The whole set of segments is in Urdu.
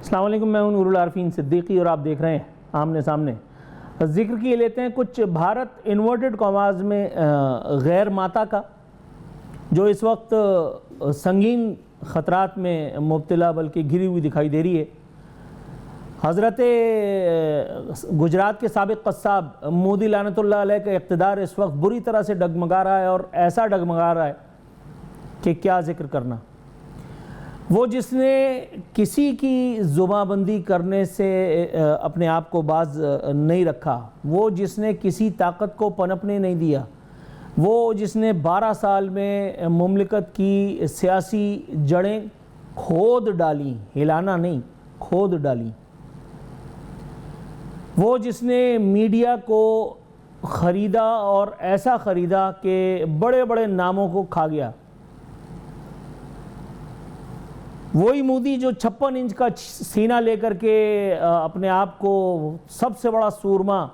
السلام علیکم، میں ہوں نور العارفین صدیقی اور آپ دیکھ رہے ہیں آمنے سامنے۔ ذکر کیے لیتے ہیں کچھ بھارت انورٹڈ کاماز میں غیر ماتا کا، جو اس وقت سنگین خطرات میں مبتلا بلکہ گھری ہوئی دکھائی دے رہی ہے۔ حضرت گجرات کے سابق قصاب مودی لعنت اللہ علیہ کا اقتدار اس وقت بری طرح سے ڈگمگا رہا ہے، اور ایسا ڈگمگا رہا ہے کہ کیا ذکر کرنا۔ وہ جس نے کسی کی زباں بندی کرنے سے اپنے آپ کو باز نہیں رکھا، وہ جس نے کسی طاقت کو پنپنے نہیں دیا، وہ جس نے 12 سال میں مملکت کی سیاسی جڑیں کھود ڈالیں، ہلانا نہیں، کھود ڈالیں، وہ جس نے میڈیا کو خریدا اور ایسا خریدا کہ بڑے بڑے ناموں کو کھا گیا، وہی مودی جو 56 انچ کا سینہ لے کر کے اپنے آپ کو سب سے بڑا سورما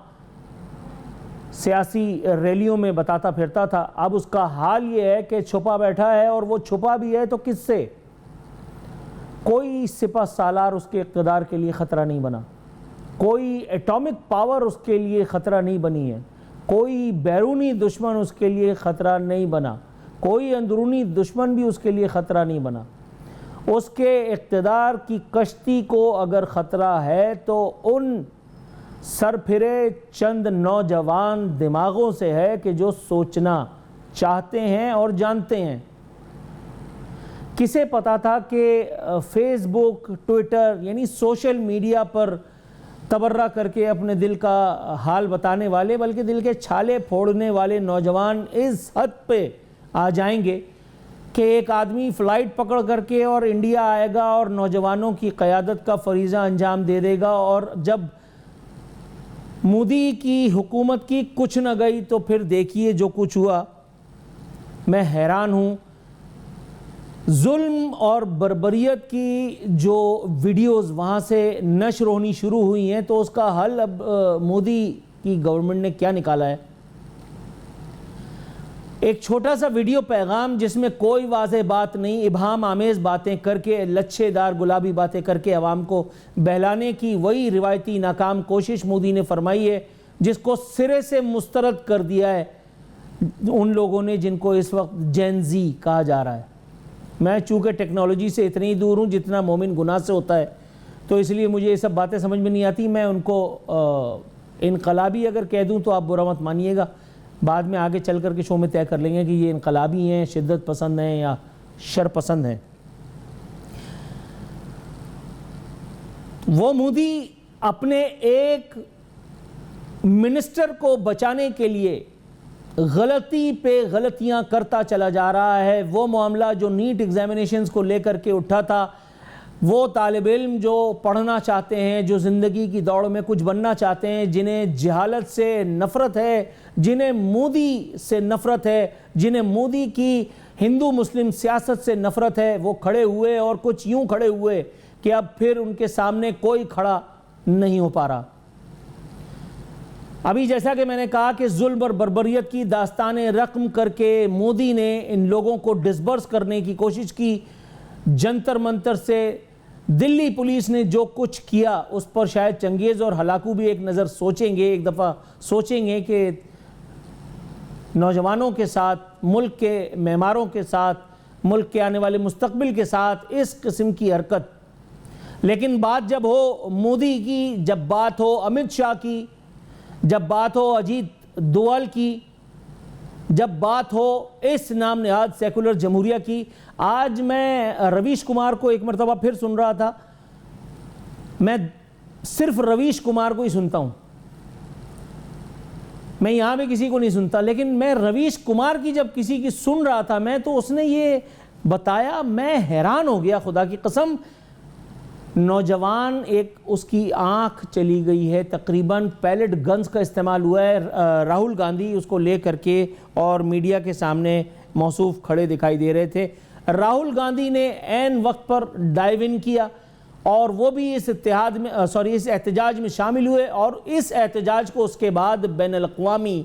سیاسی ریلیوں میں بتاتا پھرتا تھا، اب اس کا حال یہ ہے کہ چھپا بیٹھا ہے، اور وہ چھپا بھی ہے تو کس سے؟ کوئی سپہ سالار اس کے اقتدار کے لیے خطرہ نہیں بنا، کوئی ایٹامک پاور اس کے لیے خطرہ نہیں بنی ہے، کوئی بیرونی دشمن اس کے لیے خطرہ نہیں بنا، کوئی اندرونی دشمن بھی اس کے لیے خطرہ نہیں بنا۔ اس کے اقتدار کی کشتی کو اگر خطرہ ہے تو ان سرپھرے چند نوجوان دماغوں سے ہے کہ جو سوچنا چاہتے ہیں اور جانتے ہیں۔ کسے پتا تھا کہ فیس بک، ٹویٹر یعنی سوشل میڈیا پر تبرہ کر کے اپنے دل کا حال بتانے والے بلکہ دل کے چھالے پھوڑنے والے نوجوان اس حد پہ آ جائیں گے کہ ایک آدمی فلائٹ پکڑ کر کے اور انڈیا آئے گا اور نوجوانوں کی قیادت کا فریضہ انجام دے دے گا، اور جب مودی کی حکومت کی کچھ نہ گئی تو پھر دیکھیے جو کچھ ہوا۔ میں حیران ہوں، ظلم اور بربریت کی جو ویڈیوز وہاں سے نشر ہونی شروع ہوئی ہیں تو اس کا حل اب مودی کی گورنمنٹ نے کیا نکالا ہے؟ ایک چھوٹا سا ویڈیو پیغام جس میں کوئی واضح بات نہیں، ابہام آمیز باتیں کر کے، لچھے دار گلابی باتیں کر کے عوام کو بہلانے کی وہی روایتی ناکام کوشش مودی نے فرمائی ہے، جس کو سرے سے مسترد کر دیا ہے ان لوگوں نے جن کو اس وقت جین زی کہا جا رہا ہے۔ میں چونکہ ٹیکنالوجی سے اتنی دور ہوں جتنا مومن گناہ سے ہوتا ہے، تو اس لیے مجھے یہ سب باتیں سمجھ میں نہیں آتی۔ میں ان کو انقلابی اگر کہہ دوں تو آپ برا مت مانیے گا، بعد میں آگے چل کر کے شو میں طے کر لیں گے کہ یہ انقلابی ہیں، شدت پسند ہیں یا شر پسند ہیں۔ وہ مودی اپنے ایک منسٹر کو بچانے کے لیے غلطی پہ غلطیاں کرتا چلا جا رہا ہے۔ وہ معاملہ جو نیٹ ایگزامینیشنز کو لے کر کے اٹھا تھا، وہ طالب علم جو پڑھنا چاہتے ہیں، جو زندگی کی دوڑ میں کچھ بننا چاہتے ہیں، جنہیں جہالت سے نفرت ہے، جنہیں مودی سے نفرت ہے، جنہیں مودی کی ہندو مسلم سیاست سے نفرت ہے، وہ کھڑے ہوئے اور کچھ یوں کھڑے ہوئے کہ اب پھر ان کے سامنے کوئی کھڑا نہیں ہو پا رہا۔ ابھی جیسا کہ میں نے کہا کہ ظلم اور بربریت کی داستانیں رقم کر کے مودی نے ان لوگوں کو ڈسبرس کرنے کی کوشش کی، جنتر منتر سے دلی پولیس نے جو کچھ کیا اس پر شاید چنگیز اور ہلاکو بھی ایک نظر سوچیں گے، ایک دفعہ سوچیں گے کہ نوجوانوں کے ساتھ، ملک کے معماروں کے ساتھ، ملک کے آنے والے مستقبل کے ساتھ اس قسم کی حرکت۔ لیکن بات جب ہو مودی کی، جب بات ہو امت شاہ کی، جب بات ہو اجیت دوول کی، جب بات ہو اس نام نہاد سیکولر جمہوریہ کی، آج میں رویش کمار کو ایک مرتبہ پھر سن رہا تھا۔ میں صرف رویش کمار کو ہی سنتا ہوں، میں یہاں بھی کسی کو نہیں سنتا، لیکن میں رویش کمار کی جب کسی کی سن رہا تھا میں، تو اس نے یہ بتایا، میں حیران ہو گیا خدا کی قسم۔ نوجوان ایک اس کی آنکھ چلی گئی ہے، تقریباً پیلٹ گنز کا استعمال ہوا ہے، راہل گاندھی اس کو لے کر کے اور میڈیا کے سامنے موصوف کھڑے دکھائی دے رہے تھے۔ راہل گاندھی نے عین وقت پر ڈائیو ان کیا اور وہ بھی اس احتجاج میں شامل ہوئے، اور اس احتجاج کو اس کے بعد بین الاقوامی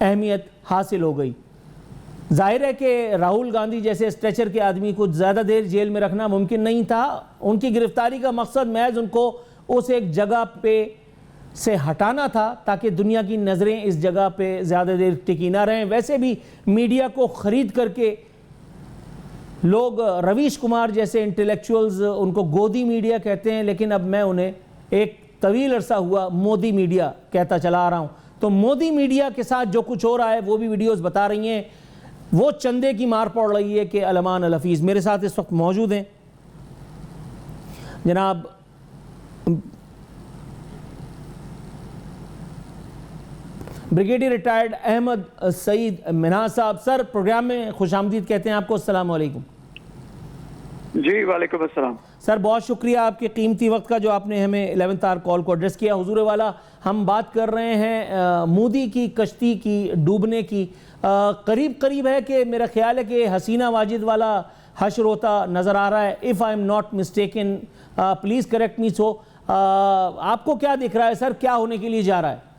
اہمیت حاصل ہو گئی۔ ظاہر ہے کہ راہل گاندھی جیسے اسٹریچر کے آدمی کو زیادہ دیر جیل میں رکھنا ممکن نہیں تھا. ان کی گرفتاری کا مقصد محض ان کو اس ایک جگہ پہ سے ہٹانا تھا تاکہ دنیا کی نظریں اس جگہ پہ زیادہ دیر ٹکی نہ رہیں. ویسے بھی میڈیا کو خرید کر کے لوگ رویش کمار جیسے انٹلیکچوئلز ان کو گودی میڈیا کہتے ہیں، لیکن اب میں انہیں ایک طویل عرصہ ہوا مودی میڈیا کہتا چلا آ رہا ہوں. تو مودی میڈیا کے ساتھ جو کچھ ہو رہا ہے وہ بھی ویڈیوز بتا رہی ہیں، وہ چندے کی مار پڑ رہی ہے کہ علمان الحفیظ میرے ساتھ اس وقت موجود ہیں. جناب بریگیڈیئر ریٹائرڈ احمد سعید منہاس صاحب، سر پروگرام میں خوش آمدید کہتے ہیں آپ کو. السلام علیکم. جی وعلیکم السلام. سر بہت شکریہ آپ کے قیمتی وقت کا جو آپ نے ہمیں 11th آور کال کو ایڈریس کیا. حضور والا ہم بات کر رہے ہیں مودی کی کشتی کی ڈوبنے کی. قریب ہے کہ میرا خیال ہے کہ حسینہ واجد والا حشر ہوتا نظر آ رہا ہے. if I am not mistaken please correct me. So آپ کو کیا دکھ رہا ہے سر، کیا ہونے کے لیے جا رہا ہے؟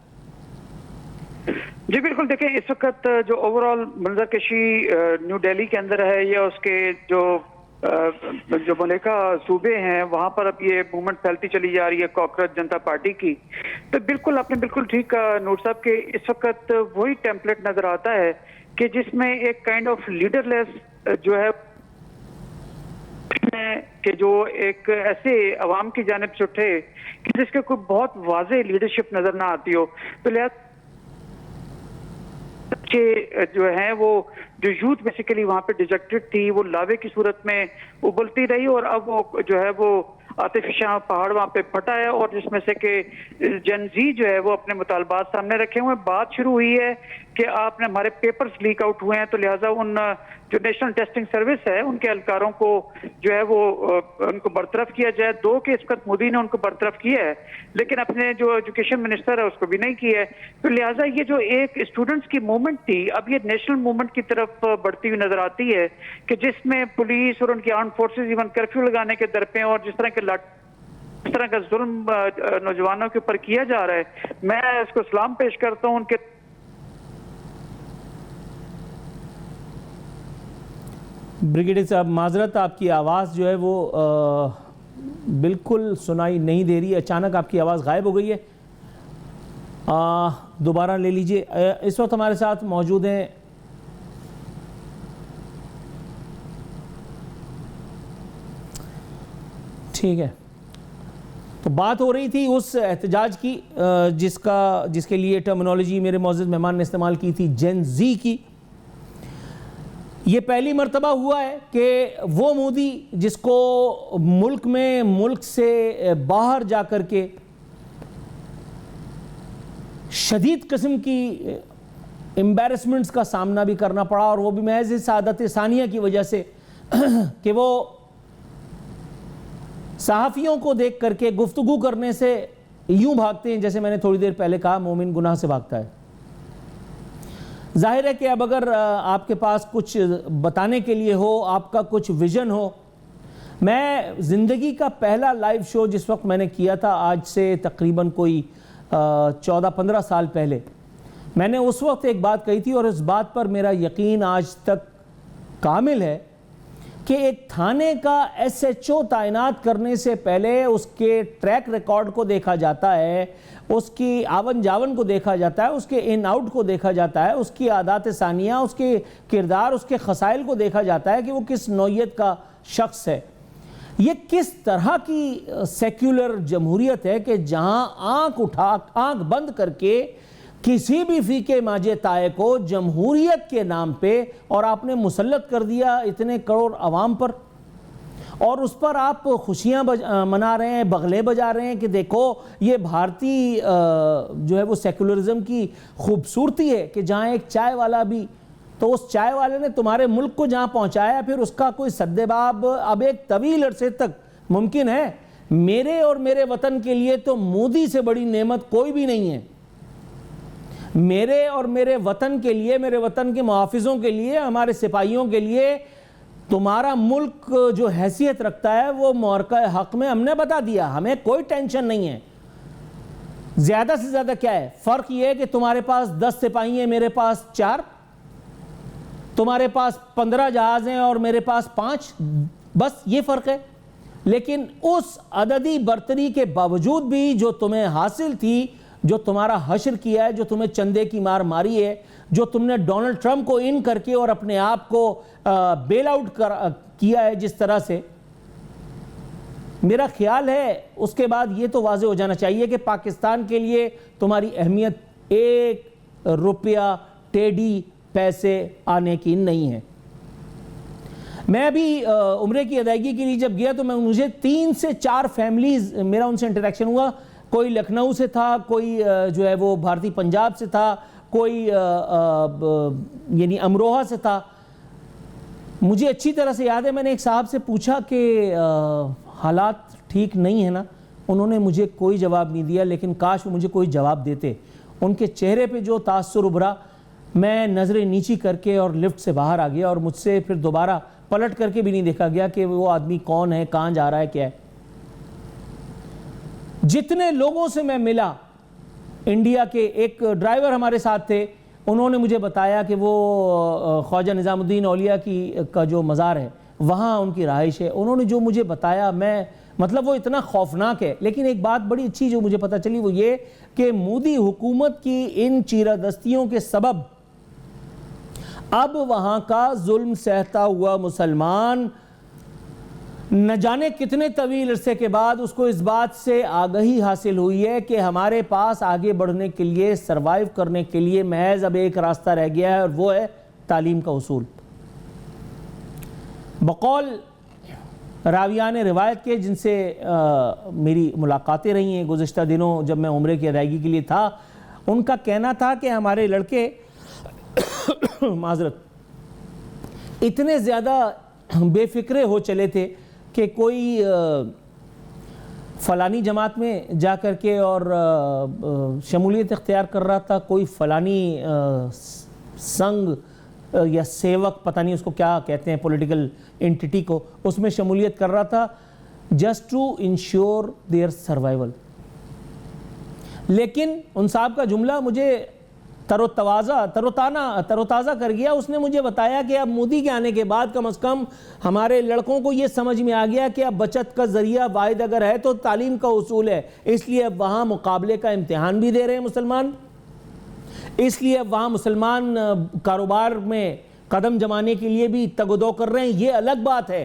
جی بالکل، دیکھیں اس وقت جو اوورال منظر کشی نیو دہلی کے اندر ہے یا اس کے جو ملکہ صوبے ہیں وہاں پر اب یہ موومنٹ پھیلتی چلی جا رہی ہے کاکروچ جنتا پارٹی کی. تو بالکل آپ نے بالکل ٹھیک کہا نور صاحب کہ اس وقت وہی ٹیمپلیٹ نظر آتا ہے کہ جس میں ایک کائنڈ آف لیڈر لیس جو ہے کہ جو ایک ایسے عوام کی جانب سے اٹھے کہ جس کے کوئی بہت واضح لیڈرشپ نظر نہ آتی ہو. تو لہٰذا جو ہیں وہ جو یوتھ بیسیکلی وہاں پہ ڈیجیکٹڈ تھی وہ لاوے کی صورت میں ابلتی رہی، اور اب وہ جو ہے وہ عاطف شاہ پہاڑ وہاں پہ پھٹا ہے، اور جس میں سے کہ جن زی جو ہے وہ اپنے مطالبات سامنے رکھے ہوئے. بات شروع ہوئی ہے کہ آپ نے ہمارے پیپرز لیک آؤٹ ہوئے ہیں، تو لہٰذا ان جو نیشنل ٹیسٹنگ سروس ہے ان کے اہلکاروں کو جو ہے وہ ان کو برطرف کیا جائے. دو کہ اس وقت مودی نے ان کو برطرف کیا ہے لیکن اپنے جو ایجوکیشن منسٹر ہے اس کو بھی نہیں کیا ہے. تو لہٰذا یہ جو ایک اسٹوڈنٹس کی موومنٹ تھی اب یہ نیشنل موومنٹ کی طرف بڑھتی ہوئی نظر آتی ہے کہ جس میں پولیس اور ان کی آرمڈ فورسز ایون کرفیو لگانے کے در پہ اور جس طرح کا ظلم نوجوانوں کے اوپر کیا جا رہا ہے. میں اس کو سلام پیش کرتا ہوں ان کے. بریگیڈیئر صاحب معذرت، آپ کی آواز جو ہے وہ بالکل سنائی نہیں دے رہی، اچانک آپ کی آواز غائب ہو گئی ہے. دوبارہ لے لیجئے. اس وقت ہمارے ساتھ موجود ہیں ٹھیک ہے. تو بات ہو رہی تھی اس احتجاج کی جس کے لیے ٹرمینالوجی میرے معزز مہمان نے استعمال کی تھی جین زی کی. یہ پہلی مرتبہ ہوا ہے کہ وہ مودی جس کو ملک سے باہر جا کر کے شدید قسم کی امبیرسمنٹس کا سامنا بھی کرنا پڑا، اور وہ بھی محض سعادت ثانیہ کی وجہ سے کہ وہ صحافیوں کو دیکھ کر کے گفتگو کرنے سے یوں بھاگتے ہیں جیسے میں نے تھوڑی دیر پہلے کہا مومن گناہ سے بھاگتا ہے. ظاہر ہے کہ اب اگر آپ کے پاس کچھ بتانے کے لیے ہو، آپ کا کچھ ویژن ہو. میں زندگی کا پہلا لائیو شو جس وقت میں نے کیا تھا آج سے تقریباً کوئی 14-15 سال پہلے، میں نے اس وقت ایک بات کہی تھی اور اس بات پر میرا یقین آج تک کامل ہے کہ ایک تھانے کا ایس ایچ او تعینات کرنے سے پہلے اس کے ٹریک ریکارڈ کو دیکھا جاتا ہے، اس کی آون جاون کو دیکھا جاتا ہے، اس کے ان آؤٹ کو دیکھا جاتا ہے، اس کی عادات ثانیہ، اس کے کردار، اس کے خصائل کو دیکھا جاتا ہے کہ وہ کس نوعیت کا شخص ہے. یہ کس طرح کی سیکولر جمہوریت ہے کہ جہاں آنکھ بند کر کے کسی بھی فیقے ماجے تائے کو جمہوریت کے نام پہ اور آپ نے مسلط کر دیا اتنے کروڑ عوام پر، اور اس پر آپ خوشیاں منا رہے ہیں، بغلے بجا رہے ہیں کہ دیکھو یہ بھارتی جو ہے وہ سیکولرزم کی خوبصورتی ہے کہ جہاں ایک چائے والا بھی، تو اس چائے والے نے تمہارے ملک کو جہاں پہنچایا پھر اس کا کوئی سدباب اب ایک طویل عرصے تک ممکن ہے. میرے اور میرے وطن کے لیے تو مودی سے بڑی نعمت کوئی بھی نہیں ہے. میرے اور میرے وطن کے لیے، میرے وطن کے محافظوں کے لیے، ہمارے سپاہیوں کے لیے تمہارا ملک جو حیثیت رکھتا ہے وہ معرکہ حق میں ہم نے بتا دیا. ہمیں کوئی ٹینشن نہیں ہے. زیادہ سے زیادہ کیا ہے فرق یہ ہے کہ تمہارے پاس 10 سپاہی ہیں، میرے پاس 4. تمہارے پاس 15 جہاز ہیں اور میرے پاس 5، بس یہ فرق ہے. لیکن اس عددی برتری کے باوجود بھی جو تمہیں حاصل تھی، جو تمہارا حشر کیا ہے، جو تمہیں چندے کی مار ماری ہے، جو تم نے ڈونلڈ ٹرمپ کو ان کر کے اور اپنے آپ کو بیل آؤٹ کیا ہے جس طرح سے، میرا خیال ہے اس کے بعد یہ تو واضح ہو جانا چاہیے کہ پاکستان کے لیے تمہاری اہمیت 1 روپیہ ٹیڑھی پیسے آنے کی نہیں ہے. میں ابھی عمرے کی ادائیگی کے لیے جب گیا تو مجھے 3 سے 4 فیملیز، میرا ان سے انٹریکشن ہوا. کوئی لکھنؤ سے تھا، کوئی جو ہے وہ بھارتی پنجاب سے تھا، کوئی یعنی امروہہ سے تھا. مجھے اچھی طرح سے یاد ہے میں نے ایک صاحب سے پوچھا کہ حالات ٹھیک نہیں ہے نا. انہوں نے مجھے کوئی جواب نہیں دیا، لیکن کاش وہ مجھے کوئی جواب دیتے. ان کے چہرے پہ جو تاثر ابھرا، میں نظریں نیچی کر کے اور لفٹ سے باہر آ گیا اور مجھ سے پھر دوبارہ پلٹ کر کے بھی نہیں دیکھا گیا کہ وہ آدمی کون ہے، کہاں جا رہا ہے، کیا ہے. جتنے لوگوں سے میں ملا، انڈیا کے ایک ڈرائیور ہمارے ساتھ تھے، انہوں نے مجھے بتایا کہ وہ خواجہ نظام الدین اولیاء کا جو مزار ہے وہاں ان کی رہائش ہے. انہوں نے جو مجھے بتایا، میں مطلب وہ اتنا خوفناک ہے. لیکن ایک بات بڑی اچھی جو مجھے پتہ چلی وہ یہ کہ مودی حکومت کی ان چیرہ کے سبب اب وہاں کا ظلم سہتا ہوا مسلمان نہ جانے کتنے طویل عرصے کے بعد اس کو اس بات سے آگہی حاصل ہوئی ہے کہ ہمارے پاس آگے بڑھنے کے لیے، سروائیو کرنے کے لیے محض اب ایک راستہ رہ گیا ہے، اور وہ ہے تعلیم کا حصول. بقول راویان روایت کے جن سے میری ملاقاتیں رہی ہیں گزشتہ دنوں جب میں عمرے کی ادائیگی کے لیے تھا، ان کا کہنا تھا کہ ہمارے لڑکے معذرت اتنے زیادہ بے فکرے ہو چلے تھے کہ کوئی فلانی جماعت میں جا کر کے اور شمولیت اختیار کر رہا تھا، کوئی فلانی سنگ یا سیوک، پتہ نہیں اس کو کیا کہتے ہیں، پولیٹیکل انٹیٹی کو، اس میں شمولیت کر رہا تھا just to ensure their survival. لیکن ان صاحب کا جملہ مجھے تر و تازہ کر گیا. اس نے مجھے بتایا کہ اب مودی کے آنے کے بعد کم از کم ہمارے لڑکوں کو یہ سمجھ میں آ گیا کہ اب بچت کا ذریعہ واحد اگر ہے تو تعلیم کا حصول ہے. اس لیے اب وہاں مقابلے کا امتحان بھی دے رہے ہیں مسلمان، اس لیے اب وہاں مسلمان کاروبار میں قدم جمانے کے لیے بھی تگ و دو کر رہے ہیں. یہ الگ بات ہے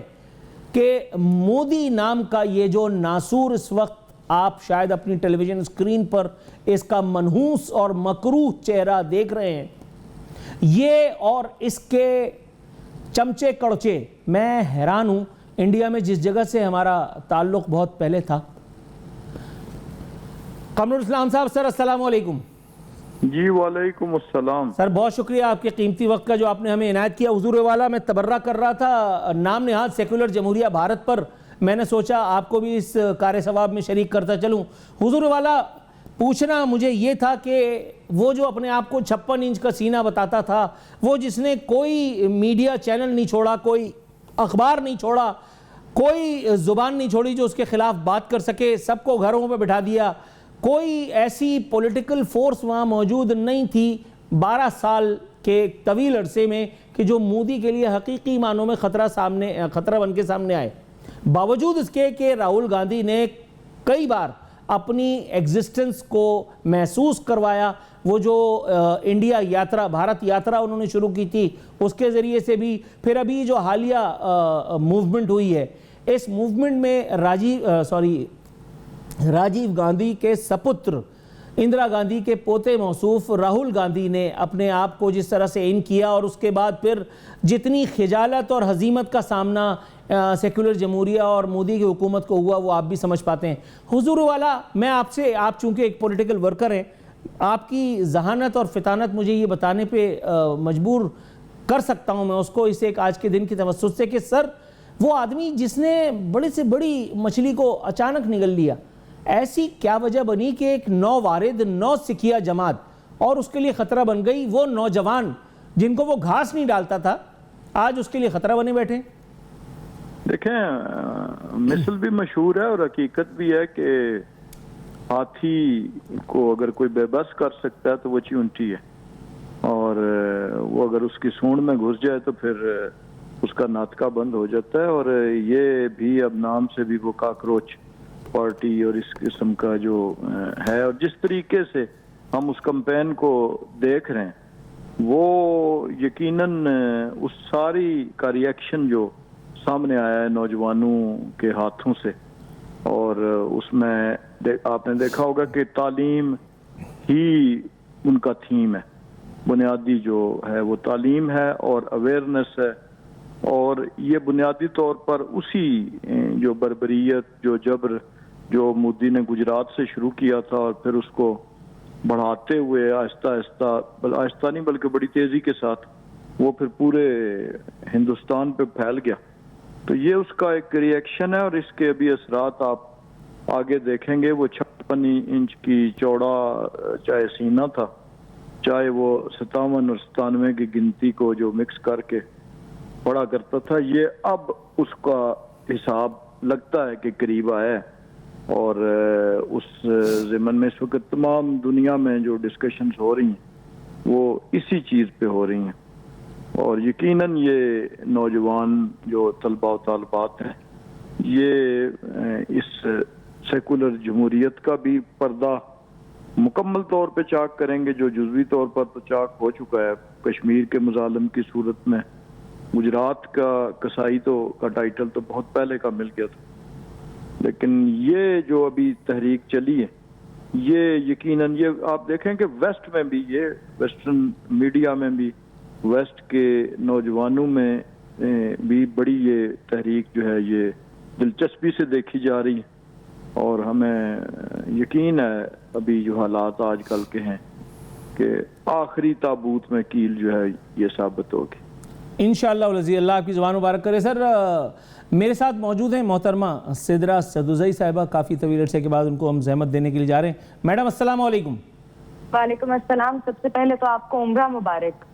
کہ مودی نام کا یہ جو ناسور اس وقت آپ شاید اپنی ٹیلی ویژن اسکرین پر اس کا منحوس اور مکروہ چہرہ دیکھ رہے ہیں، یہ اور اس کے چمچے کڑچے. میں حیران ہوں انڈیا میں جس جگہ سے ہمارا تعلق بہت پہلے تھا. قمر الاسلام صاحب، سر السلام علیکم. جی وعلیکم السلام. سر بہت شکریہ آپ کے قیمتی وقت کا جو آپ نے ہمیں عنایت کیا. حضور والا میں تبرہ کر رہا تھا نام نہاد سیکولر جمہوریہ بھارت پر، میں نے سوچا آپ کو بھی اس کار ثواب میں شریک کرتا چلوں. حضور والا پوچھنا مجھے یہ تھا کہ وہ جو اپنے آپ کو 56 انچ کا سینہ بتاتا تھا، وہ جس نے کوئی میڈیا چینل نہیں چھوڑا، کوئی اخبار نہیں چھوڑا، کوئی زبان نہیں چھوڑی جو اس کے خلاف بات کر سکے، سب کو گھروں پہ بٹھا دیا، کوئی ایسی پولیٹیکل فورس وہاں موجود نہیں تھی 12 سال کے طویل عرصے میں کہ جو مودی کے لیے حقیقی معنوں میں خطرہ بن کے سامنے آئے. باوجود اس کے کہ راہل گاندھی نے کئی بار اپنی ایگزسٹنس کو محسوس کروایا. وہ جو انڈیا یاترا، بھارت یاترا انہوں نے شروع کی تھی، اس کے ذریعے سے بھی، پھر ابھی جو حالیہ موومنٹ ہوئی ہے، اس موومنٹ میں راجیو گاندھی کے سپتر اندرا گاندھی کے پوتے موصوف راہل گاندھی نے اپنے آپ کو جس طرح سے ان کیا، اور اس کے بعد پھر جتنی خجالت اور ہزیمت کا سامنا سیکولر جمہوریہ اور مودی کی حکومت کو ہوا وہ آپ بھی سمجھ پاتے ہیں. حضور والا میں آپ سے، آپ چونکہ ایک پولیٹیکل ورکر ہیں، آپ کی ذہانت اور فطانت مجھے یہ بتانے پہ مجبور کر سکتا ہوں میں اس کو اس ایک آج کے دن کی توسط سے کہ سر وہ آدمی جس نے بڑی سے بڑی مچھلی کو اچانک نگل لیا، ایسی کیا وجہ بنی کہ ایک نو وارد، نو سکھیا جماعت اور اس کے لیے خطرہ بن گئی؟ وہ نوجوان جن کو وہ گھاس نہیں ڈالتا تھا آج اس کے لیے خطرہ بنے بیٹھے. دیکھیں مثل بھی مشہور ہے اور حقیقت بھی ہے کہ ہاتھی کو اگر کوئی بے بس کر سکتا ہے تو وہ چونٹی ہے، اور اور وہ اگر اس کی سونڈ میں گھس جائے تو پھر اس کا ناطقہ بند ہو جاتا ہے. اور یہ بھی اب نام سے بھی وہ کاکروچ پارٹی اور اس قسم کا جو ہے, اور جس طریقے سے ہم اس کمپین کو دیکھ رہے ہیں وہ یقیناً اس ساری کا ری ایکشن جو سامنے آیا ہے نوجوانوں کے ہاتھوں سے, اور اس میں آپ نے دیکھا ہوگا کہ تعلیم ہی ان کا تھیم ہے, بنیادی جو ہے وہ تعلیم ہے اور اویئرنیس ہے. اور یہ بنیادی طور پر اسی جو بربریت جو جبر جو مودی نے گجرات سے شروع کیا تھا اور پھر اس کو بڑھاتے ہوئے آہستہ آہستہ نہیں بلکہ بڑی تیزی کے ساتھ وہ پھر پورے ہندوستان پہ پھیل گیا. تو یہ اس کا ایک ری ایکشن ہے, اور اس کے ابھی اثرات آپ آگے دیکھیں گے. وہ 56 انچ کی چوڑا چاہے سینہ تھا, چاہے وہ 57 اور 97 کی گنتی کو جو مکس کر کے پڑا کرتا تھا, یہ اب اس کا حساب لگتا ہے کہ قریب آیا ہے. اور اس ضمن میں اس وقت تمام دنیا میں جو ڈسکشنز ہو رہی ہیں وہ اسی چیز پہ ہو رہی ہیں. اور یقیناً یہ نوجوان جو طلباء و طالبات ہیں یہ اس سیکولر جمہوریت کا بھی پردہ مکمل طور پہ چاک کریں گے, جو جزوی طور پر تو چاک ہو چکا ہے. کشمیر کے مظالم کی صورت میں گجرات کا کسائی کا ٹائٹل تو بہت پہلے کا مل گیا تھا, لیکن یہ جو ابھی تحریک چلی ہے یہ یقیناً یہ آپ دیکھیں کہ ویسٹ میں بھی, یہ ویسٹرن میڈیا میں بھی, ویسٹ کے نوجوانوں میں بھی بڑی یہ تحریک جو ہے یہ دلچسپی سے دیکھی جا رہی ہے. اور ہمیں یقین ہے ابھی جو حالات آج کل کے ہیں کہ آخری تابوت میں کیل جو ہے یہ ثابت ہوگی انشاءاللہ العزیز. اللہ آپ کی زبان مبارک کرے. سر میرے ساتھ موجود ہیں محترمہ سدرہ سدوزئی صاحبہ, کافی طویل عرصے کے بعد ان کو ہم زحمت دینے کے لیے جا رہے ہیں. میڈم السلام علیکم. وعلیکم السلام. سب سے پہلے تو آپ کو عمرہ مبارک.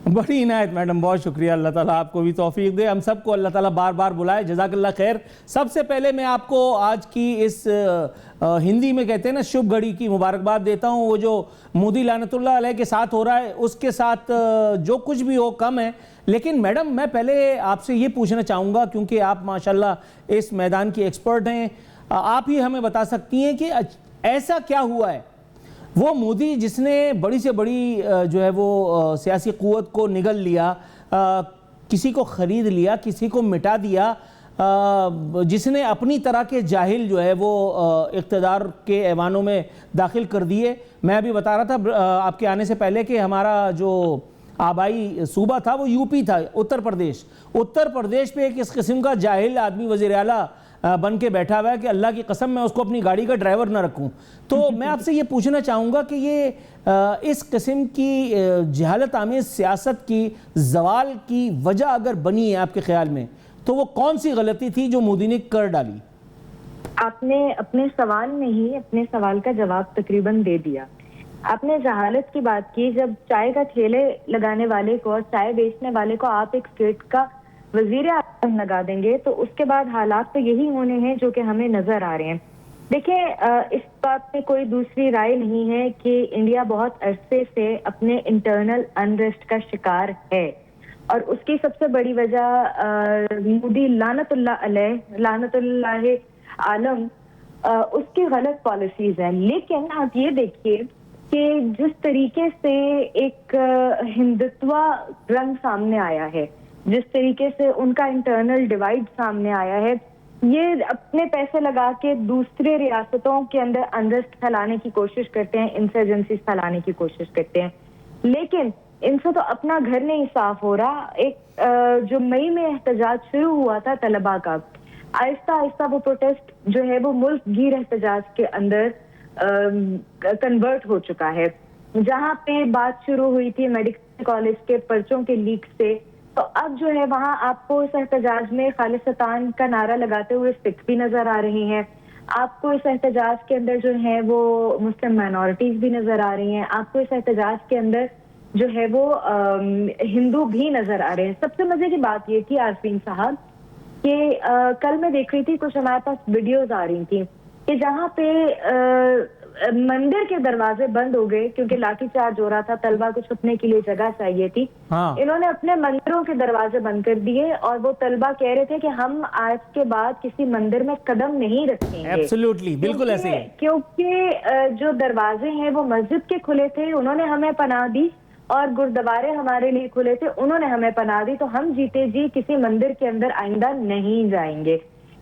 بڑی عنایت میڈم, بہت شکریہ. اللہ تعالیٰ آپ کو بھی توفیق دے, ہم سب کو اللہ تعالیٰ بار بار بلائے. جزاک اللہ خیر. سب سے پہلے میں آپ کو آج کی اس ہندی میں کہتے ہیں نا شبھ گھڑی کی مبارکباد دیتا ہوں. وہ جو مودی لعنت اللہ علیہ کے ساتھ ہو رہا ہے اس کے ساتھ جو کچھ بھی ہو کم ہے. لیکن میڈم میں پہلے آپ سے یہ پوچھنا چاہوں گا, کیونکہ آپ ماشاءاللہ اس میدان کی ایکسپرٹ ہیں, آپ ہی ہمیں بتا سکتی ہیں کہ ایسا کیا ہوا ہے وہ مودی جس نے بڑی سے بڑی جو ہے وہ سیاسی قوت کو نگل لیا, کسی کو خرید لیا, کسی کو مٹا دیا, جس نے اپنی طرح کے جاہل جو ہے وہ اقتدار کے ایوانوں میں داخل کر دیے. میں ابھی بتا رہا تھا آپ کے آنے سے پہلے کہ ہمارا جو آبائی صوبہ تھا وہ یو پی تھا, اتر پردیش. اتر پردیش پہ ایک اس قسم کا جاہل آدمی وزیر اعلیٰ بن کے بیٹھا ہوا ہے کہ اللہ کی قسم میں اس کو اپنی گاڑی کا ڈرائیور نہ رکھوں. تو میں آپ سے یہ پوچھنا چاہوں گا کہ یہ اس قسم کی جہالت آمیز سیاست کی زوال کی وجہ اگر بنی ہے آپ کے خیال میں تو وہ کون سی غلطی تھی جو مودی نے کر ڈالی؟ آپ نے اپنے سوال میں ہی اپنے سوال کا جواب تقریباً دے دیا. آپ نے جہالت کی بات کی. جب چائے کا ٹھیلے لگانے والے کو اور چائے بیچنے والے کو آپ ایک اسٹیٹ کا وزیر اعظم لگا دیں گے تو اس کے بعد حالات تو یہی ہونے ہیں جو کہ ہمیں نظر آ رہے ہیں. دیکھیں اس بات پہ کوئی دوسری رائے نہیں ہے کہ انڈیا بہت عرصے سے اپنے انٹرنل انریسٹ کا شکار ہے, اور اس کی سب سے بڑی وجہ مودی لعنت اللہ علیہ لعنت اللہ عالم اس کی غلط پالیسیز ہیں. لیکن آپ یہ دیکھیے کہ جس طریقے سے ایک ہندتوا رنگ سامنے آیا ہے, جس طریقے سے ان کا انٹرنل ڈیوائیڈ سامنے آیا ہے, یہ اپنے پیسے لگا کے دوسرے ریاستوں کے اندر انریسٹ پھیلانے کی کوشش کرتے ہیں, انسرجنسیز پھیلانے کی کوشش کرتے ہیں. لیکن ان سے تو اپنا گھر نہیں صاف ہو رہا. ایک جو مئی میں احتجاج شروع ہوا تھا طلباء کا, آہستہ آہستہ وہ پروٹیسٹ جو ہے وہ ملک گیر احتجاج کے اندر کنورٹ ہو چکا ہے. جہاں پہ بات شروع ہوئی تھی میڈیکل کالج کے پرچوں کے لیک سے, تو اب جو ہے وہاں آپ کو اس احتجاج میں خالصتان کا نعرہ لگاتے ہوئے سکھ بھی نظر آ رہی ہیں. آپ کو اس احتجاج کے اندر جو ہے وہ مسلم مائنورٹیز بھی نظر آ رہی ہیں. آپ کو اس احتجاج کے اندر جو ہے وہ ہندو بھی نظر آ رہے ہیں. سب سے مزے کی بات یہ تھی عارفین صاحب کہ کل میں دیکھ رہی تھی, کچھ ہمارے پاس ویڈیوز آ رہی تھی کہ جہاں پہ مندر کے دروازے بند ہو گئے کیونکہ لاٹھی چارج ہو رہا تھا, طلبہ کو چھپنے کے لیے جگہ چاہیے تھی. انہوں نے اپنے مندروں کے دروازے بند کر دیے اور وہ طلبہ کہہ رہے تھے کہ ہم آج کے بعد کسی مندر میں قدم نہیں رکھیں گے. ایبسلیوٹلی, بالکل ایسے ہی. کیونکہ جو دروازے ہیں وہ مسجد کے کھلے تھے, انہوں نے ہمیں پناہ دی, اور گردوارے ہمارے لیے کھلے تھے, انہوں نے ہمیں پناہ دی, تو ہم جیتے جی کسی مندر کے اندر آئندہ نہیں جائیں گے.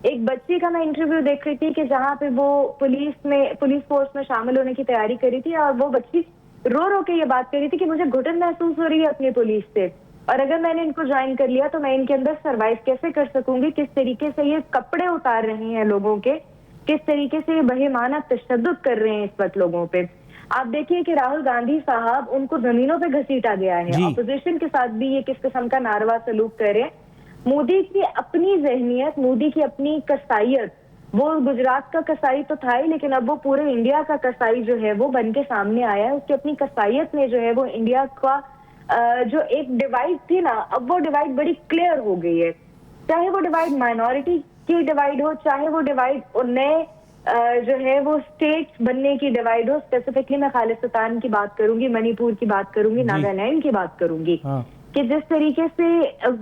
ایک بچی کا میں انٹرویو دیکھ رہی تھی کہ جہاں پہ وہ پولیس فورس میں شامل ہونے کی تیاری کری تھی, اور وہ بچی رو رو کے یہ بات کر رہی تھی کہ مجھے گھٹن محسوس ہو رہی ہے اپنی پولیس سے, اور اگر میں نے ان کو جوائن کر لیا تو میں ان کے اندر سروائیو کیسے کر سکوں گی, کس طریقے سے یہ کپڑے اتار رہے ہیں لوگوں کے, کس طریقے سے یہ بہیمانہ تشدد کر رہے ہیں اس وقت لوگوں پہ. آپ دیکھیے کہ راہل گاندھی صاحب, ان کو زمینوں پہ گھسیٹا گیا ہے, اپوزیشن کے ساتھ بھی یہ کس قسم کا ناروا سلوک کر رہے ہیں. مودی کی اپنی ذہنیت, مودی کی اپنی کسائیت, وہ گجرات کا کسائی تو تھا ہی, لیکن اب وہ پورے انڈیا کا کسائی جو ہے وہ بن کے سامنے آیا ہے. اس کی اپنی کسائیت میں جو ہے وہ انڈیا کا جو ایک ڈیوائڈ تھی نا, اب وہ ڈیوائڈ بڑی کلیئر ہو گئی ہے. چاہے وہ ڈیوائڈ مائنورٹی کی ڈیوائڈ ہو, چاہے وہ ڈیوائڈ اور نئے جو ہے وہ اسٹیٹس بننے کی ڈیوائڈ ہو. اسپیسیفکلی میں خالصتان کی بات کروں گی, منی پور کی بات کروں گی, ناگالینڈ کی بات کروں گی, کہ جس طریقے سے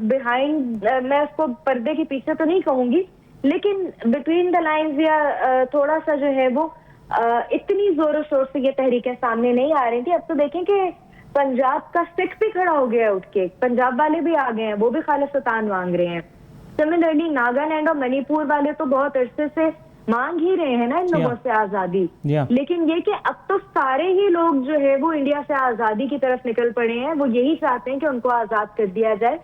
بہائنڈ, میں اس کو پردے کے پیچھے تو نہیں کہوں گی, لیکن بٹوین دا لائنز یا تھوڑا سا جو ہے وہ اتنی زور و شور سے یہ تحریکیں سامنے نہیں آ رہی تھی. اب تو دیکھیں کہ پنجاب کا سکھ بھی کھڑا ہو گیا اٹھ کے, پنجاب والے بھی آ گئے ہیں, وہ بھی خالصتان مانگ رہے ہیں. سملرلی ناگالینڈ اور منی پور والے تو بہت عرصے سے مانگ ہی رہے ہیں نا ان لوگوں سے آزادی, لیکن یہ کہ اب تو سارے ہی لوگ جو ہے وہ انڈیا سے آزادی کی طرف نکل پڑے ہیں. وہ یہی چاہتے ہیں کہ ان کو آزاد کر دیا جائے.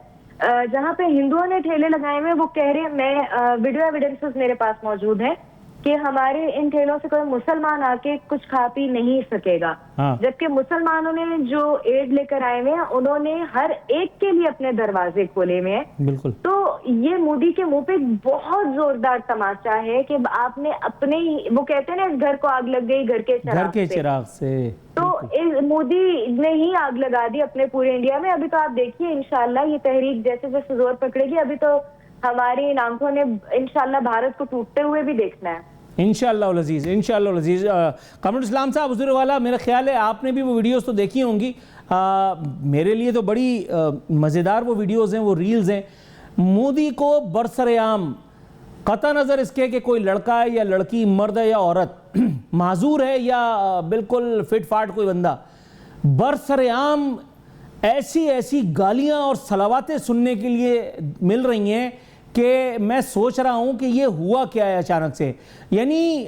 جہاں پہ ہندوؤں نے ٹھیلے لگائے ہوئے, وہ کہہ رہے ہیں, میں ویڈیو ایویڈنسز میرے پاس موجود ہیں کہ ہمارے ان ٹھیلوں سے کوئی مسلمان آ کے کچھ کھا پی نہیں سکے گا, جبکہ مسلمانوں نے جو ایڈ لے کر آئے ہوئے ہیں انہوں نے ہر ایک کے لیے اپنے دروازے کھولے ہوئے ہیں. بالکل. تو یہ مودی کے منہ پہ بہت زوردار تماچا ہے کہ آپ نے اپنے, وہ کہتے ہیں نا اس گھر کو آگ لگ گئی گھر کے چراغ سے, تو مودی نے ہی آگ لگا دی اپنے پورے انڈیا میں. ابھی تو آپ دیکھیے انشاءاللہ یہ تحریک جیسے جیسے زور پکڑے گی, ابھی تو ہماری ان آنکھوں نے انشاءاللہ بھارت کو ٹوٹتے ہوئے بھی دیکھنا ہے. انشاءاللہ العزیز, انشاءاللہ العزیز. قمر اسلام صاحب, حضور والا, میرا خیال ہے آپ نے بھی وہ ویڈیوز تو دیکھی ہوں گی. میرے لیے تو بڑی مزیدار وہ ویڈیوز ہیں, وہ ریلز ہیں. مودی کو برسرعام, قطع نظر اس کے کہ کوئی لڑکا ہے یا لڑکی, مرد ہے یا عورت, معذور ہے یا بالکل فٹ فاٹ کوئی بندہ, برسرعام ایسی گالیاں اور صلواتیں سننے کے لیے مل رہی ہیں کہ میں سوچ رہا ہوں کہ یہ ہوا کیا ہے اچانک سے. یعنی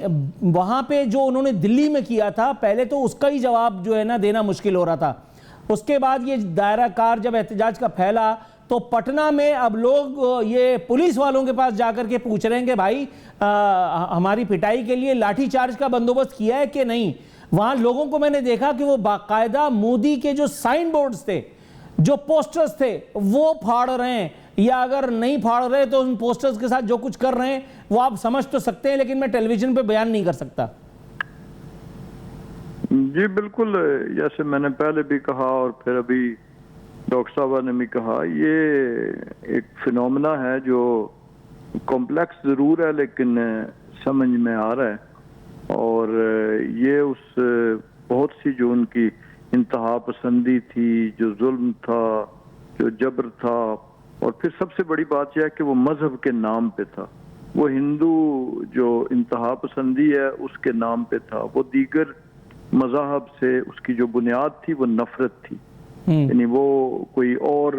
وہاں پہ جو انہوں نے دلی میں کیا تھا, پہلے تو اس کا ہی جواب جو ہے نا دینا مشکل ہو رہا تھا. اس کے بعد یہ دائرہ کار جب احتجاج کا پھیلا تو پٹنہ میں اب لوگ یہ پولیس والوں کے پاس جا کر کے پوچھ رہے ہیں کہ بھائی ہماری پٹائی کے لیے لاٹھی چارج کا بندوبست کیا ہے کہ نہیں. وہاں لوگوں کو میں نے دیکھا کہ وہ باقاعدہ مودی کے جو سائن بورڈز تھے, جو پوسٹرز تھے, وہ پھاڑ رہے ہیں, یا اگر نہیں پھاڑ رہے تو ان پوسٹرز کے ساتھ جو کچھ کر رہے ہیں وہ آپ سمجھ تو سکتے ہیں, لیکن میں ٹیلی ویژن پہ بیان نہیں کر سکتا. جی بالکل, جیسے میں نے پہلے بھی کہا اور پھر ابھی ڈاکٹر صاحبہ نے بھی کہا, یہ ایک فینومنا ہے جو کمپلیکس ضرور ہے لیکن سمجھ میں آ رہا ہے. اور یہ اس بہت سی جو ان کی انتہا پسندی تھی, جو ظلم تھا, جو جبر تھا, اور پھر سب سے بڑی بات یہ ہے کہ وہ مذہب کے نام پہ تھا. وہ ہندو جو انتہا پسندی ہے اس کے نام پہ تھا. وہ دیگر مذاہب سے اس کی جو بنیاد تھی وہ نفرت تھی, یعنی وہ کوئی اور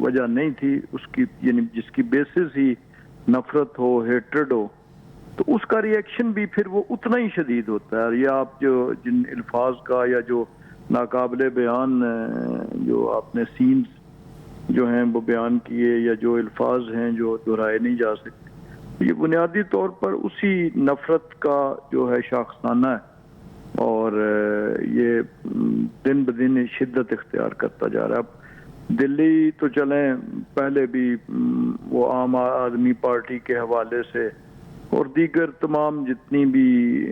وجہ نہیں تھی اس کی, یعنی جس کی بیسس ہی نفرت ہو, ہیٹرڈ ہو, تو اس کا ری ایکشن بھی پھر وہ اتنا ہی شدید ہوتا ہے. یہ آپ جو جن الفاظ کا یا جو ناقابل بیان جو آپ نے سینز جو ہیں وہ بیان کیے, یا جو الفاظ ہیں جو دہرائے نہیں جا سکتے, یہ بنیادی طور پر اسی نفرت کا جو ہے شاخسانہ ہے, اور یہ دن بدن شدت اختیار کرتا جا رہا ہے. اب دلی تو چلیں, پہلے بھی وہ عام آدمی پارٹی کے حوالے سے اور دیگر تمام جتنی بھی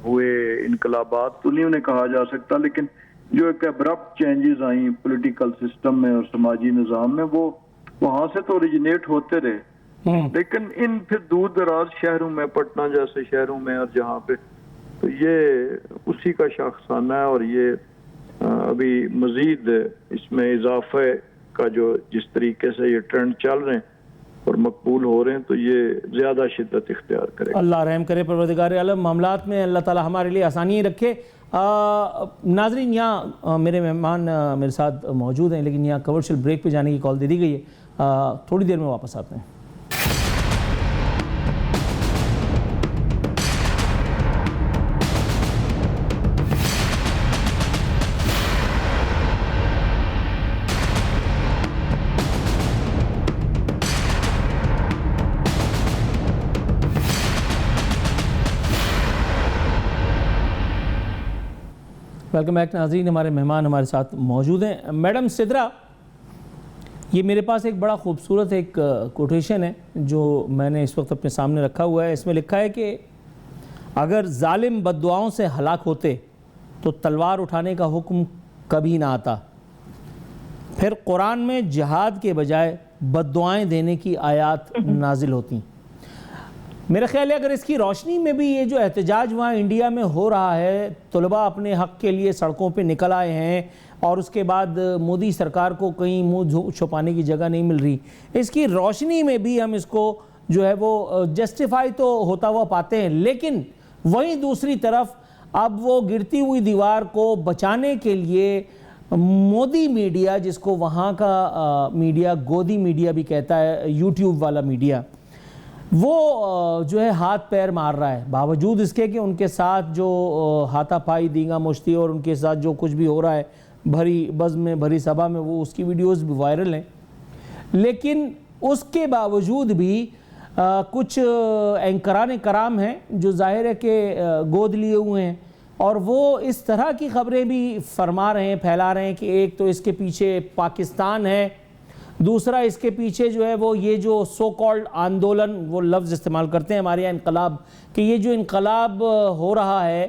ہوئے انقلابات تو نہیں انہیں کہا جا سکتا, لیکن جو ایک ابرپٹ چینجز آئیں پولیٹیکل سسٹم میں اور سماجی نظام میں, وہ وہاں سے تو اوریجنیٹ ہوتے رہے, لیکن ان پھر دور دراز شہروں میں, پٹنہ جیسے شہروں میں, اور جہاں پہ تو یہ اسی کا شاخسانہ ہے، اور یہ ابھی مزید اس میں اضافے کا جو جس طریقے سے یہ ٹرینڈ چل رہے ہیں اور مقبول ہو رہے ہیں تو یہ زیادہ شدت اختیار کرے گا۔ اللہ رحم کرے پروردگار عالم، معاملات میں اللہ تعالی ہمارے لیے آسانی رکھے۔ ناظرین، یہاں میرے مہمان میرے ساتھ موجود ہیں، لیکن یہاں کمرشل بریک پہ جانے کی کال دے دی گئی ہے، تھوڑی دیر میں واپس آتے ہیں۔ ویلکم بیک ناظرین، ہمارے مہمان ہمارے ساتھ موجود ہیں۔ میڈم سدرا، یہ میرے پاس ایک بڑا خوبصورت ایک کوٹیشن ہے جو میں نے اس وقت اپنے سامنے رکھا ہوا ہے۔ اس میں لکھا ہے کہ اگر ظالم بد دعاؤں سے ہلاک ہوتے تو تلوار اٹھانے کا حکم کبھی نہ آتا، پھر قرآن میں جہاد کے بجائے بد دعائیں دینے کی آیات نازل ہوتی۔ میرا خیال ہے اگر اس کی روشنی میں بھی یہ جو احتجاج وہاں انڈیا میں ہو رہا ہے، طلباء اپنے حق کے لیے سڑکوں پہ نکل آئے ہیں اور اس کے بعد مودی سرکار کو کہیں منہ چھپانے کی جگہ نہیں مل رہی، اس کی روشنی میں بھی ہم اس کو جو ہے وہ جسٹیفائی تو ہوتا ہوا پاتے ہیں، لیکن وہیں دوسری طرف اب وہ گرتی ہوئی دیوار کو بچانے کے لیے مودی میڈیا، جس کو وہاں کا میڈیا گودی میڈیا بھی کہتا ہے، یوٹیوب والا میڈیا، وہ جو ہے ہاتھ پیر مار رہا ہے، باوجود اس کے کہ ان کے ساتھ جو ہاتھا پائی دینگا مشتی اور ان کے ساتھ جو کچھ بھی ہو رہا ہے بھری بزم میں بھری سبھا میں، وہ اس کی ویڈیوز بھی وائرل ہیں، لیکن اس کے باوجود بھی کچھ اینکران کرام ہیں جو ظاہر ہے کہ گود لیے ہوئے ہیں، اور وہ اس طرح کی خبریں بھی فرما رہے ہیں، پھیلا رہے ہیں کہ ایک تو اس کے پیچھے پاکستان ہے، دوسرا اس کے پیچھے جو ہے وہ یہ جو سو کالڈ آندولن، وہ لفظ استعمال کرتے ہیں ہمارے یہاں انقلاب، کہ یہ جو انقلاب ہو رہا ہے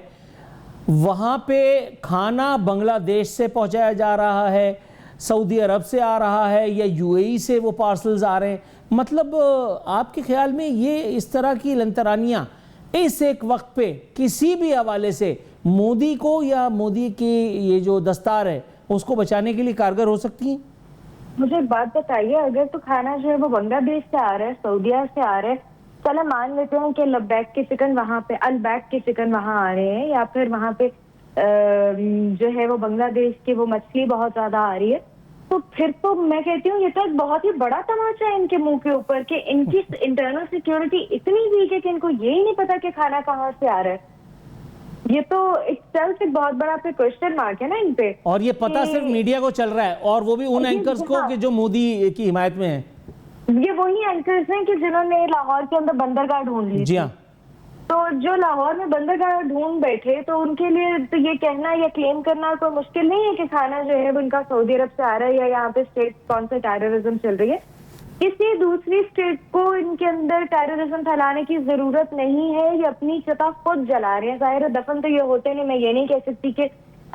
وہاں پہ کھانا بنگلہ دیش سے پہنچایا جا رہا ہے، سعودی عرب سے آ رہا ہے، یا یو اے ای سے وہ پارسلز آ رہے ہیں۔ مطلب آپ کے خیال میں یہ اس طرح کی لنترانیاں اس ایک وقت پہ کسی بھی حوالے سے مودی کو یا مودی کی یہ جو دستار ہے اس کو بچانے کے لیے کارگر ہو سکتی ہیں؟ مجھے ایک بات بتائیے، اگر تو کھانا جو ہے وہ بنگلہ دیش سے آ رہا ہے، سعودیہ سے آ رہا ہے، چلے مان لیتے ہیں کہ لبیک کے چکن وہاں پہ، البیک کے چکن وہاں آ رہے ہیں، یا پھر وہاں پہ جو ہے وہ بنگلہ دیش کی وہ مچھلی بہت زیادہ آ رہی ہے، تو پھر تو میں کہتی ہوں یہ تو ایک بہت ہی بڑا تماچا ہے ان کے منہ کے اوپر کہ ان کی انٹرنل سیکیورٹی اتنی ویک ہے کہ ان کو یہی نہیں پتا کہ کھانا کہاں سے آ رہا ہے۔ یہ تو ایک بہت بڑا پہ کوشچن مارک ہے نا ان پہ، اور یہ پتہ صرف میڈیا کو چل رہا ہے، اور وہ بھی ان اینکرز کو کہ جو مودی کی حمایت میں ہیں۔ یہ وہی اینکرز ہیں کہ جنہوں نے لاہور کے اندر بندرگاہ ڈھونڈ لی، جی ہاں، تو جو لاہور میں بندرگاہ ڈھونڈ بیٹھے تو ان کے لیے تو یہ کہنا یا کلیم کرنا کوئی مشکل نہیں ہے کہ کھانا جو ہے ان کا سعودی عرب سے آ رہا ہے یا یہاں پہ اسٹیٹ کون سے ٹیررزم چل رہی ہے۔ کسی دوسری اسٹیٹ کو ان کے اندر ٹیررزم پھیلانے کی ضرورت نہیں ہے، یہ اپنی چتا خود جلا رہے ہیں۔ ظاہر دفن تو یہ ہوتے نہیں، میں یہ نہیں کہہ سکتی کہ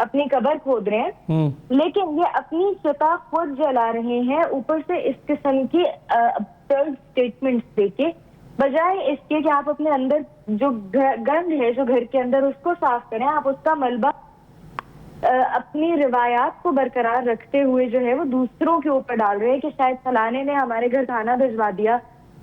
اپنی قبر کھود رہے ہیں، لیکن یہ اپنی چتا خود جلا رہے ہیں، اوپر سے اس قسم کی اسٹیٹمنٹس دے کے، بجائے اس کے کہ آپ اپنے اندر جو گند ہے جو گھر کے اندر اس کو صاف کریں، آپ اس کا ملبہ اپنی روایات کو برقرار رکھتے ہوئے جو ہے وہ دوسروں کے اوپر ڈال رہے ہیں کہ شاید فلانے نے ہمارے گھر کھانا بھجوا دیا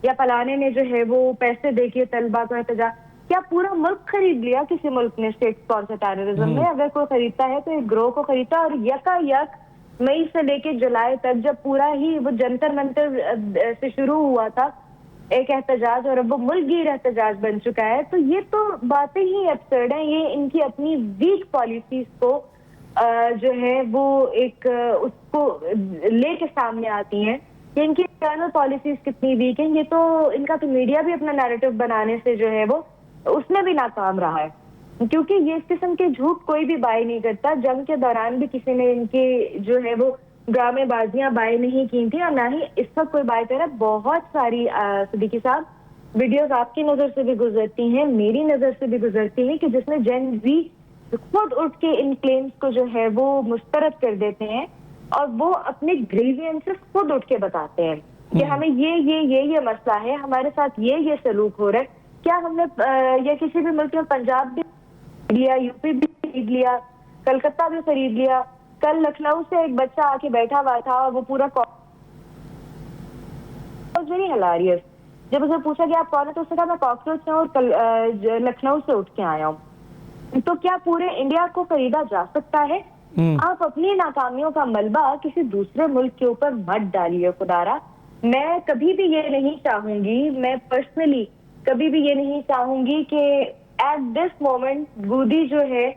یا فلانے نے جو ہے وہ پیسے دے کے طلبہ کو احتجاج کیا پورا ملک خرید لیا کسی ملک نے اسٹیٹ اسپانسر ٹیررزم میں؟ اگر کوئی خریدتا ہے تو ایک گروہ کو خریدتا ہے، اور یکا یک مئی سے لے کے جولائی تک جب پورا ہی وہ جنتر منتر سے شروع ہوا تھا ایک احتجاج اور اب وہ ملک گیر احتجاج بن چکا ہے، تو یہ تو باتیں ہی ابسرڈ ہیں۔ یہ ان کی اپنی ویک پالیسیز کو جو ہے وہ ایک اس کو لے کے سامنے آتی ہیں کہ ان کی انٹرنل پالیسیز کتنی ویک ہیں۔ یہ تو ان کا تو میڈیا بھی اپنا نیریٹو بنانے سے جو ہے وہ اس میں بھی ناکام رہا ہے، کیونکہ یہ اس قسم کے جھوٹ کوئی بھی بائی نہیں کرتا۔ جنگ کے دوران بھی کسی نے ان کے جو ہے وہ ڈرامے بازیاں بائی نہیں کی تھی، اور نہ ہی اس وقت کوئی بائی کرے۔ بہت ساری صدیقی صاحب ویڈیوز آپ کی نظر سے بھی گزرتی ہیں، میری نظر سے بھی گزرتی ہیں، کہ جس میں جن زی خود اٹھ کے ان کلیمز کو جو ہے وہ مسترد کر دیتے ہیں، اور وہ اپنے گریوینسز خود اٹھ کے بتاتے ہیں کہ ہمیں یہ مسئلہ ہے، ہمارے ساتھ یہ سلوک ہو رہا ہے۔ کیا ہم نے یا کسی بھی ملک میں پنجاب بھی لیا، یو پی بھی خرید لیا، کلکتہ بھی خرید لیا. کل لکھنؤ سے ایک بچہ آ کے بیٹھا ہوا تھا اور وہ پورا ویری ہلاریس. جب اسے پوچھا کہ آپ کون ہے تو اس نے کہا میں کاکروچ ہوں اور لکھنؤ سے اٹھ کے آیا ہوں. تو کیا پورے انڈیا کو خریدا جا سکتا ہے؟ آپ اپنی ناکامیوں کا ملبہ کسی دوسرے ملک کے اوپر مت ڈالیے خدارا. میں کبھی بھی یہ نہیں چاہوں گی، میں پرسنلی کبھی بھی یہ نہیں چاہوں گی کہ ایٹ دس مومنٹ گودی جو ہے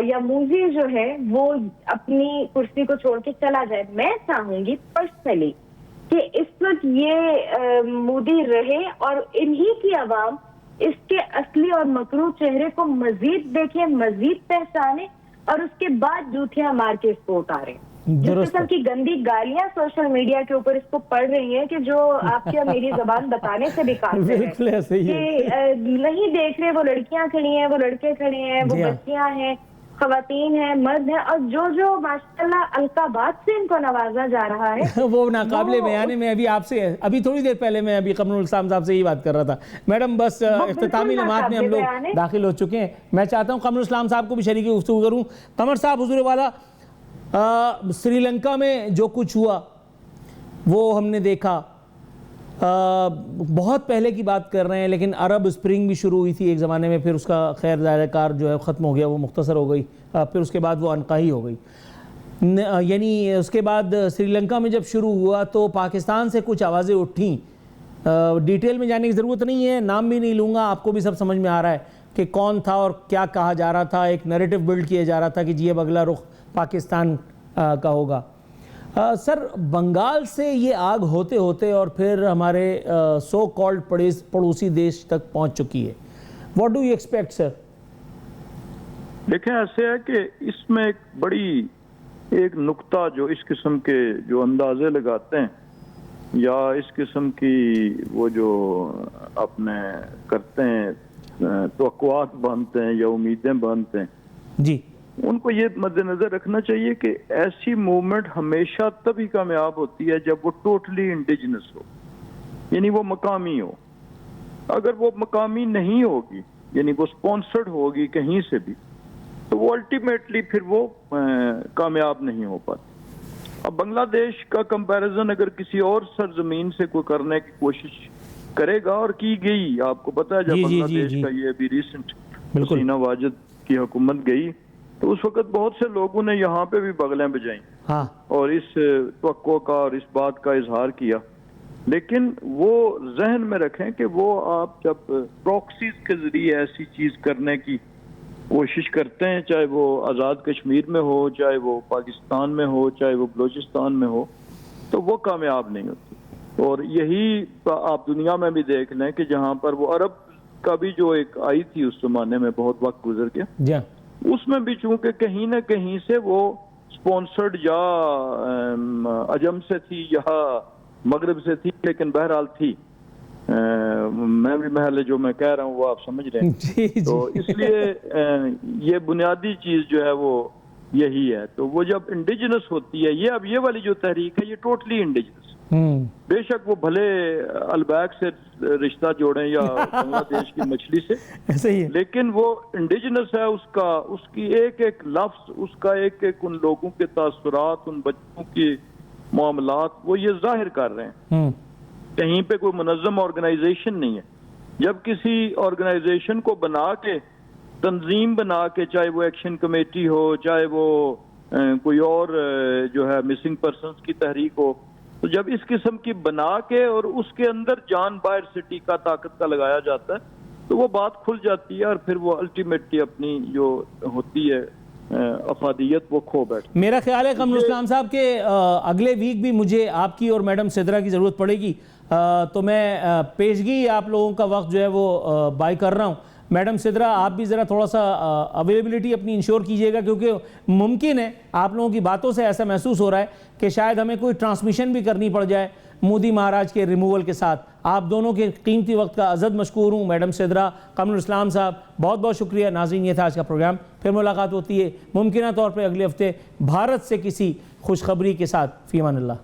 یا موزی جو ہے وہ اپنی کرسی کو چھوڑ کے چلا جائے. میں چاہوں گی پرسنلی کہ اس وقت یہ مودی رہے اور انہی کی عوام اس کے اصلی اور مکروہ چہرے کو مزید دیکھیں، مزید پہچانے اور اس کے بعد جوتیاں مار کے اس کو اتاریں. جس قسم کی گندی گالیاں سوشل میڈیا کے اوپر اس کو پڑھ رہی ہیں کہ جو آپ کی میری زبان بتانے سے بھی کافی ہے کہ نہیں دیکھ رہے وہ لڑکیاں کھڑی ہیں، وہ لڑکے کھڑے ہیں، وہ بچیاں ہیں، خواتین ہیں، مرد ہیں، اور جو ماشاءاللہ القابات سے ان کو نوازا جا رہا ہے وہ ناقابل بیان ہے. میں ابھی تھوڑی دیر پہلے میں قمر الاسلام صاحب سے یہی بات کر رہا تھا. میڈم بس اختتامی لمحات میں ہم لوگ داخل ہو چکے ہیں. میں چاہتا ہوں قمر الاسلام صاحب کو بھی شریک گفتگو کروں. قمر صاحب، حضور والا، سری لنکا میں جو کچھ ہوا وہ ہم نے دیکھا. بہت پہلے کی بات کر رہے ہیں، لیکن عرب اسپرنگ بھی شروع ہوئی تھی ایک زمانے میں، پھر اس کا خیر دائرہ کار جو ہے ختم ہو گیا، وہ مختصر ہو گئی، پھر اس کے بعد وہ انقاہی ہو گئی. یعنی اس کے بعد سری لنکا میں جب شروع ہوا تو پاکستان سے کچھ آوازیں اٹھیں. ڈیٹیل میں جانے کی ضرورت نہیں ہے، نام بھی نہیں لوں گا، آپ کو بھی سب سمجھ میں آ رہا ہے کہ کون تھا اور کیا کہا جا رہا تھا. ایک نیریٹو بلڈ کیا جا رہا تھا کہ جی اب اگلا رخ پاکستان کا ہوگا. سر، بنگال سے یہ آگ ہوتے ہوتے اور پھر ہمارے سو کالڈ پڑوسی دیش تک پہنچ چکی ہے. واٹ ڈو یو ایکسپیکٹ سر؟ دیکھیں، ایسے ہے کہ اس میں ایک بڑی ایک نقطہ جو اس قسم کے جو اندازے لگاتے ہیں یا اس قسم کی وہ جو اپنے کرتے ہیں توقعات باندھتے ہیں یا امیدیں باندھتے ہیں جی، ان کو یہ مد نظر رکھنا چاہیے کہ ایسی موومنٹ ہمیشہ تبھی کامیاب ہوتی ہے جب وہ ٹوٹلی انڈیجنس ہو، یعنی وہ مقامی ہو. اگر وہ مقامی نہیں ہوگی، یعنی وہ سپانسرڈ ہوگی کہیں سے بھی، تو وہ الٹیمیٹلی پھر وہ کامیاب نہیں ہو پاتی. اب بنگلہ دیش کا کمپیریزن اگر کسی اور سرزمین سے کوئی کرنے کی کوشش کرے گا، اور کی گئی، آپ کو پتا ہے جب بنگلہ دیش کا یہ ابھی ریسنٹ حسینہ واجد کی حکومت گئی تو اس وقت بہت سے لوگوں نے یہاں پہ بھی بغلیں بجائیں اور اس توقع کا اور اس بات کا اظہار کیا. لیکن وہ ذہن میں رکھیں کہ وہ آپ جب پروکسیز کے ذریعے ایسی چیز کرنے کی کوشش کرتے ہیں، چاہے وہ آزاد کشمیر میں ہو، چاہے وہ پاکستان میں ہو، چاہے وہ بلوچستان میں ہو، تو وہ کامیاب نہیں ہوتی. اور یہی آپ دنیا میں بھی دیکھ لیں کہ جہاں پر وہ عرب کا بھی جو ایک آئی تھی اس زمانے میں، بہت وقت گزر گیا، اس میں بھی چونکہ کہیں نہ کہیں سے وہ سپانسرڈ یا عجم سے تھی یا مغرب سے تھی، لیکن بہرحال تھی. میں بھی محل جو میں کہہ رہا ہوں وہ آپ سمجھ رہے ہیں. تو اس لیے یہ بنیادی چیز جو ہے وہ یہی ہے. تو وہ جب انڈیجنس ہوتی ہے، یہ اب یہ والی جو تحریک ہے یہ ٹوٹلی انڈیجنس، بے شک وہ بھلے البیک سے رشتہ جوڑیں یا بنگلہ دیش کی مچھلی سے، لیکن وہ انڈیجنس ہے. اس کی ایک ایک لفظ، اس کا ایک ایک ان لوگوں کے تاثرات، ان بچوں کے معاملات وہ یہ ظاہر کر رہے ہیں. کہیں پہ کوئی منظم آرگنائزیشن نہیں ہے. جب کسی آرگنائزیشن کو بنا کے، تنظیم بنا کے، چاہے وہ ایکشن کمیٹی ہو، چاہے وہ کوئی اور جو ہے مسنگ پرسنز کی تحریک ہو، تو جب اس قسم کی بنا کے اور اس کے اندر جان باہر سٹی کا طاقت کا لگایا جاتا ہے تو وہ بات کھل جاتی ہے اور پھر وہ الٹیمیٹلی اپنی جو ہوتی ہے افادیت وہ کھو بیٹھتی. میرا خیال ہے قمر الاسلام صاحب کہ اگلے ویک بھی مجھے آپ کی اور میڈم سدرا کی ضرورت پڑے گی، تو میں پیشگی آپ لوگوں کا وقت جو ہے وہ بائی کر رہا ہوں. میڈم سدرا، آپ بھی ذرا تھوڑا سا اویلیبلٹی اپنی انشور کیجئے گا، کیونکہ ممکن ہے آپ لوگوں کی باتوں سے ایسا محسوس ہو رہا ہے کہ شاید ہمیں کوئی ٹرانسمیشن بھی کرنی پڑ جائے مودی مہاراج کے ریموول کے ساتھ. آپ دونوں کے قیمتی وقت کا عزت مشکور ہوں. میڈم سدرا، قمر الاسلام صاحب، بہت بہت شکریہ. ناظرین، یہ تھا آج کا پروگرام. پھر ملاقات ہوتی ہے ممکنہ طور پہ اگلے ہفتے بھارت سے کسی خوشخبری کے ساتھ. فی امان اللہ.